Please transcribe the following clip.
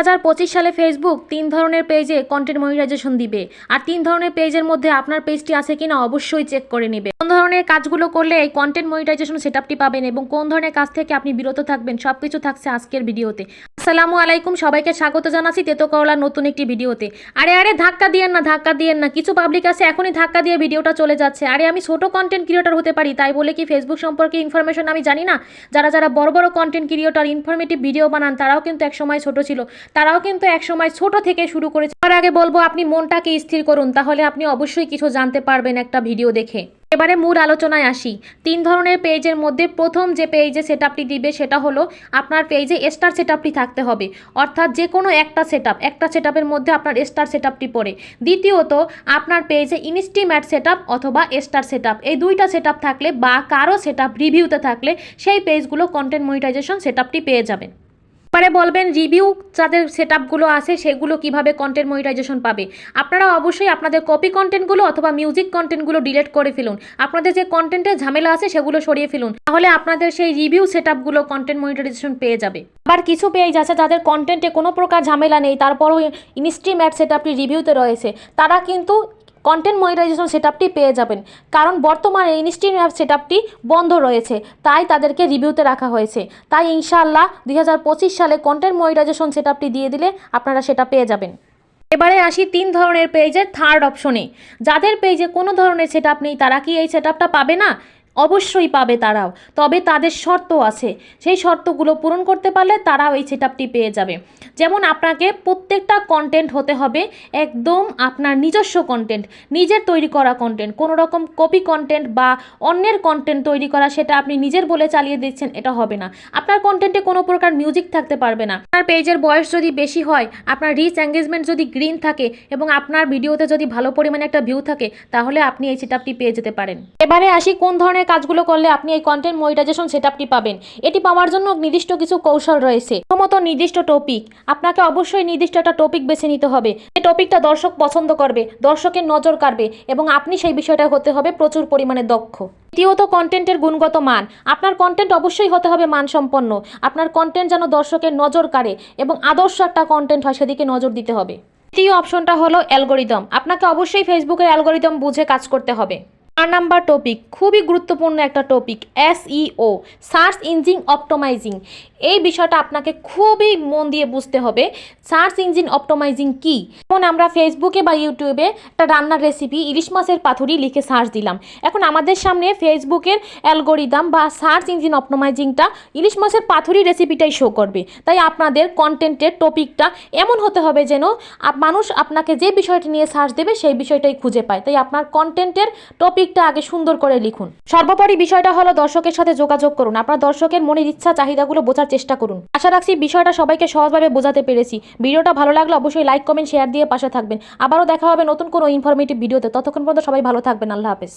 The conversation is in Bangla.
2025 সালে ফেসবুক 3 ধরনের পেজে কন্টেন্ট মনিটাইজেশন দিবে। আর 3 ধরনের পেজের মধ্যে আপনার পেজটি আছে কিনা অবশ্যই চেক করে নেবে। কোন ধরনের কাজগুলো করলে এই কন্টেন্ট মনিটাইজেশন সেটআপটি পাবেন এবং কোন ধরনের কাজ থেকে আপনি বিরত থাকবেন সবকিছু থাকছে আজকের ভিডিওতে। আসসালামু আলাইকুম, সবাইকে স্বাগত জানাচ্ছি তেতো করলার নতুন একটি ভিডিওতে। আরে ধাক্কা দিয়েন না, কিছু পাবলিক আছে এখনই ধাক্কা দিয়ে ভিডিওটা চলে যাচ্ছে। আরে আমি ছোট কন্টেন্ট ক্রিয়েটর হতে পারি তাই বলে কি ফেসবুক সম্পর্কে ইনফরমেশন আমি জানি না? যারা বড় বড় কন্টেন্ট ক্রিয়েটর ইনফরমেটিভ ভিডিও বানান তারাও কিন্তু একসময় ছোট ছিল, তারাও কিন্তু একসময় ছোট থেকে শুরু করেছে। তার আগে বলবো আপনি মনটাকে স্থির করুন, তাহলে আপনি অবশ্যই কিছু জানতে পারবেন একটা ভিডিও দেখে। এবারে মূল আলোচনায় আসি। 3 ধরনের পেজের মধ্যে প্রথম যে পেজে সেটআপটি দিবে সেটা হলো আপনার পেজে স্টার সেটআপটি থাকতে হবে, অর্থাৎ যে কোনো একটা সেটআপের মধ্যে আপনার স্টার সেটআপটি পড়ে। দ্বিতীয়ত আপনার পেজে ইনস্টিমেট সেটআপ অথবা স্টার সেটআপ, এই দুইটা সেটআপ থাকলে বা কারো সেটআপ রিভিউতে থাকলে সেই পেজগুলো কন্টেন্ট মনিটাইজেশন সেটআপটি পেয়ে যাবেন। এবারে বলবেন রিভিউ যাদের সেটআপগুলো আছে সেগুলো কিভাবে কন্টেন্ট মনিটাইজেশন পাবে। আপনারা অবশ্যই আপনাদের কপি কন্টেন্টগুলো অথবা মিউজিক কন্টেন্টগুলো ডিলিট করে ফেলুন, আপনাদের যে কন্টেন্টের ঝামেলা আছে সেগুলো সরিয়ে ফেলুন, তাহলে আপনাদের সেই রিভিউ সেটআপগুলো কন্টেন্ট মনিটাইজেশন পেয়ে যাবে। আবার কিছু পেজ আছে যাদের কন্টেন্টে কোনো প্রকার ঝামেলা নেই, তারপরও ইনস্টিমেট সেটআপটি রিভিউতে রয়েছে, তারা কিন্তু কন্টেন্ট মনিটাইজেশন সেটআপটি পেয়ে যাবেন, কারণ বর্তমানে ইনস্টিমেট সেটআপটি বন্ধ রয়েছে, তাই তাদেরকে রিভিউতে রাখা হয়েছে। তাই ইনশাআল্লাহ 2025 সালে কন্টেন্ট মনিটাইজেশন সেটআপটি দিয়ে দিলে আপনারা সেটা পেয়ে যাবেন। এবারে আসি 3 ধরনের পেজের থার্ড অপশনে। যাদের পেজে কোনো ধরনের সেটআপ নেই তারা কি এই সেটআপটা পাবে না? অবশ্যই পাবে তারাও, তবে তাদের শর্ত আছে, সেই শর্তগুলো পূরণ করতে পারলে তারাও এই সেটআপটি পেয়ে যাবে। যেমন আপনাকে প্রত্যেকটা কন্টেন্ট হতে হবে একদম আপনার নিজস্ব কন্টেন্ট, নিজের তৈরি করা কন্টেন্ট, কোনো রকম কপি কন্টেন্ট বা অন্যের কন্টেন্ট তৈরি করা সেটা আপনি নিজের বলে চালিয়ে দিচ্ছেন, এটা হবে না। আপনার কন্টেন্টে কোনো প্রকার মিউজিক থাকতে পারবে না। আপনার পেজের বয়স যদি বেশি হয়, আপনার রিচ এঙ্গেজমেন্ট যদি গ্রিন থাকে এবং আপনার ভিডিওতে যদি ভালো পরিমাণে একটা ভিউ থাকে, তাহলে আপনি এই সেটআপটি পেয়ে যেতে পারেন। এবারে আসি কোন ধরনের কাজগুলো করলে আপনি এই কন্টেন্ট মনিটাইজেশন সেটআপটি পাবেন। এটি পাওয়ার জন্য নির্দিষ্ট কিছু কৌশল রয়েছে। প্রথমত নির্দিষ্ট টপিক, আপনাকে অবশ্যই নির্দিষ্ট একটা টপিক বেছে নিতে হবে। এই টপিকটা দর্শক পছন্দ করবে, দর্শকের নজর কাড়বে এবং আপনি সেই বিষয়টা হতে হবে প্রচুর পরিমাণে দক্ষ। দ্বিতীয়ত কন্টেন্টের গুণগত মান, আপনার কন্টেন্ট অবশ্যই হতে হবে মানসম্পন্ন, আপনার কন্টেন্ট যেন দর্শকের নজর কাড়ে এবং আদর্শ একটা কন্টেন্ট হয় সেদিকে নজর দিতে হবে। তৃতীয় অপশনটা হলো অ্যালগোরিদম, আপনাকে অবশ্যই ফেসবুকের অ্যালগোরিদম বুঝে কাজ করতে হবে। 4 নাম্বার টপিক, খুবই গুরুত্বপূর্ণ একটা টপিক, SEO, সার্চ ইঞ্জিন অপটোমাইজিং। এই বিষয়টা আপনাকে খুবই মন দিয়ে বুঝতে হবে। সার্চ ইঞ্জিন অপটোমাইজিং কী? যেমন আমরা ফেসবুকে বা ইউটিউবে একটা রান্নার রেসিপি ইলিশ মাছের পাতুরি লিখে সার্চ দিলাম, এখন আমাদের সামনে ফেসবুকের অ্যালগোরিদম বা সার্চ ইঞ্জিন অপটোমাইজিংটা ইলিশ মাছের পাতুরি রেসিপিটাই শো করবে। তাই আপনাদের কন্টেন্টের টপিকটা এমন হতে হবে যেন মানুষ আপনাকে যে বিষয়টি নিয়ে সার্চ দেবে সেই বিষয়টাই খুঁজে পায়। তাই আপনার কন্টেন্টের টপিকটা আগে সুন্দর করে লিখুন। সর্বোপরি বিষয়টা হলো দর্শকের সাথে যোগাযোগ করুন, আপনার দর্শকের মনের ইচ্ছা চাহিদাগুলো বোঝার চেষ্টা করুন। আশা রাখছি বিষয়টা সবাইকে সহজভাবে বোঝাতে পেরেছি। ভিডিওটা ভালো লাগলে অবশ্যই লাইক, কমেন্ট, শেয়ার দিয়ে পাশে থাকবেন। আবারও দেখা হবে নতুন কোনো ইনফরমেটিভ ভিডিওতে। ততক্ষণ পর্যন্ত সবাই ভালো থাকবেন। আল্লাহ হাফেজ।